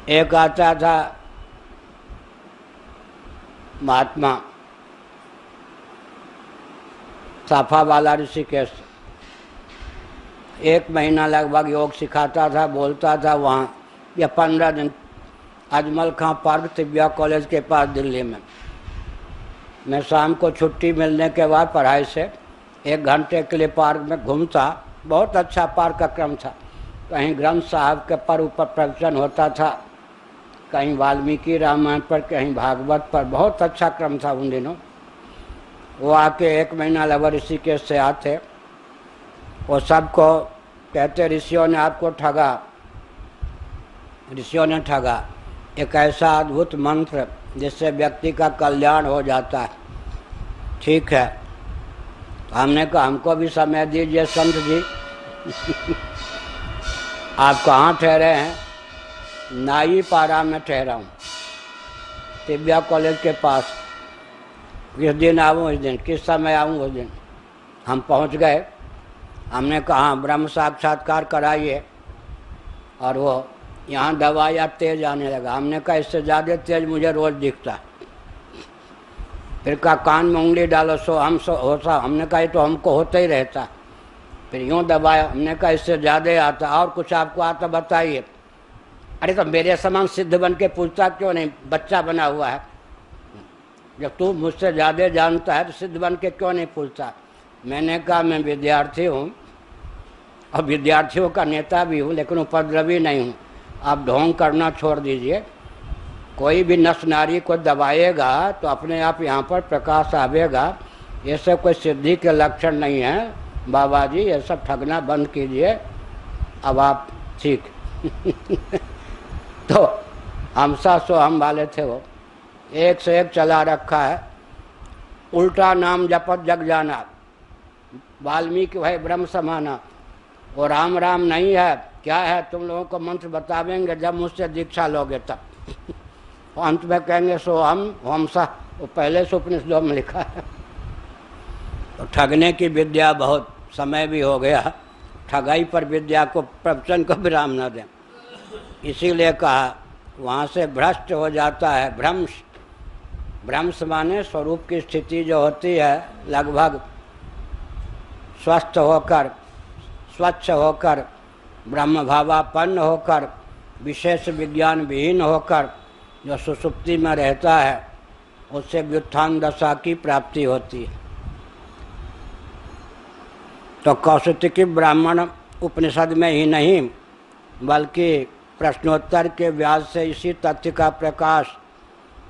एक आता था महात्मा साफा वाला ऋषिकेश, 1 महीना लगभग योग सिखाता था, बोलता था वहाँ, या 15 दिन अजमल खां पार्क तिब्बिया कॉलेज के पास दिल्ली में। मैं शाम को छुट्टी मिलने के बाद पढ़ाई से 1 घंटे के लिए पार्क में घूमता। बहुत अच्छा पार्क का क्रम था। कहीं ग्रंथ साहब के पर ऊपर प्रवचन होता था, कहीं वाल्मीकि रामायण पर, कहीं भागवत पर। बहुत अच्छा क्रम था उन दिनों। वो आके 1 महीना लगभग ऋषिकेश से आते, वो सबको कहते ऋषियों ने आपको ठगा, ऋषियों ने ठगा। एक ऐसा अद्भुत मंत्र जिससे व्यक्ति का कल्याण हो जाता है। ठीक है। हमने कहा हमको भी समय दीजिए संत जी। आप कहाँ ठहरे हैं? नाई पारा में ठहरा हूँ, तिब्बिया कॉलेज के पास। किस दिन आऊँ उस दिन, किस समय आऊँ उस दिन। हम पहुँच गए। हमने कहा ब्रह्म साक्षात्कार कराइए, और वो यहाँ दवाइयाँ तेज आने लगा। हमने कहा इससे ज़्यादा तेज मुझे रोज़ दिखता। फिर कहा कान में उंगली डालो सो होता। हमने कहा ये तो हमको होता ही रहता। फिर यूँ दबाया। हमने कहा इससे ज़्यादा आता। और कुछ आपको आता बताइए। अरे तो मेरे समान सिद्ध बन के पूछता क्यों नहीं, बच्चा बना हुआ है। जब तू मुझसे ज़्यादा जानता है तो सिद्ध बन के क्यों नहीं पूछता। मैंने कहा मैं विद्यार्थी हूँ और विद्यार्थियों का नेता भी हूँ, लेकिन उपद्रवी नहीं हूँ। आप ढोंग करना छोड़ दीजिए। कोई भी नस नारी को दबाएगा तो अपने आप यहाँ पर प्रकाश आवेगा। ये सब कोई सिद्धि के लक्षण नहीं है बाबा जी, ये सब ठगना बंद कीजिए। अब आप ठीक। तो हमसा सो हम वाले थे वो, एक से एक चला रखा है। उल्टा नाम जपत जग जाना, वाल्मीकि भाई ब्रह्म समाना। वो राम राम नहीं है, क्या है तुम लोगों को मंत्र बतावेंगे जब मुझसे दीक्षा लोगे तब। अंत में कहेंगे सो हमसा, वो पहले से उपनिषदों में लिखा है। तो ठगने की विद्या बहुत, समय भी हो गया। ठगाई पर विद्या को, प्रवचन को विराम न दें। इसीलिए कहा वहाँ से भ्रष्ट हो जाता है। भ्रंश माने स्वरूप की स्थिति जो होती है, लगभग स्वस्थ होकर, स्वच्छ होकर, ब्रह्म भावापन्न होकर, विशेष विज्ञान विहीन होकर जो सुषुप्ति में रहता है, उससे व्युत्थान दशा की प्राप्ति होती है। तो कौशिकी ब्राह्मण उपनिषद में ही नहीं बल्कि प्रश्नोत्तर के व्यास से इसी तथ्य का प्रकाश,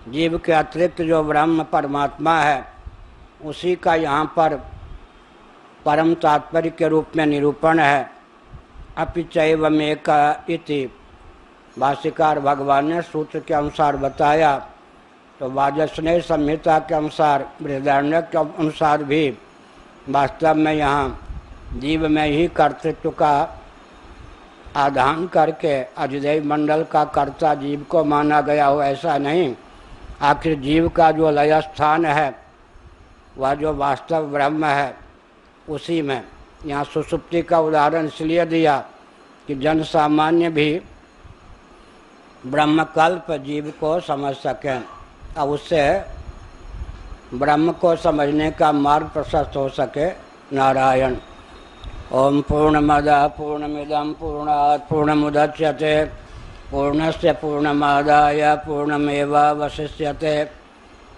जीव के अतिरिक्त जो ब्रह्म परमात्मा है उसी का यहाँ पर परम तात्पर्य के रूप में निरूपण है। अपि चैवमेक इति भाष्यकार भगवान ने सूत्र के अनुसार बताया। तो वाजस्नेय संहिता के अनुसार, बृहदारण्यक के अनुसार भी वास्तव में यहाँ जीव में ही कर्तृत्व का आधान करके अधिदैव मंडल का कर्ता जीव को माना गया हो, ऐसा नहीं। आखिर जीव का जो लय स्थान है, वह जो वास्तव ब्रह्म है, उसी में। यहाँ सुषुप्ति का उदाहरण इसलिए दिया कि जन सामान्य भी ब्रह्मकल्प जीव को समझ सकें, और उससे ब्रह्म को समझने का मार्ग प्रशस्त हो सके। नारायण। ओम पूर्णमदः पूर्णमिदं पूर्णात् पूर्णमुदच्यते पूर्णस्य पूर्णमादाय पूर्णमेवावशिष्यते।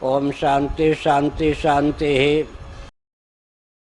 ओम शांति शांति शांति।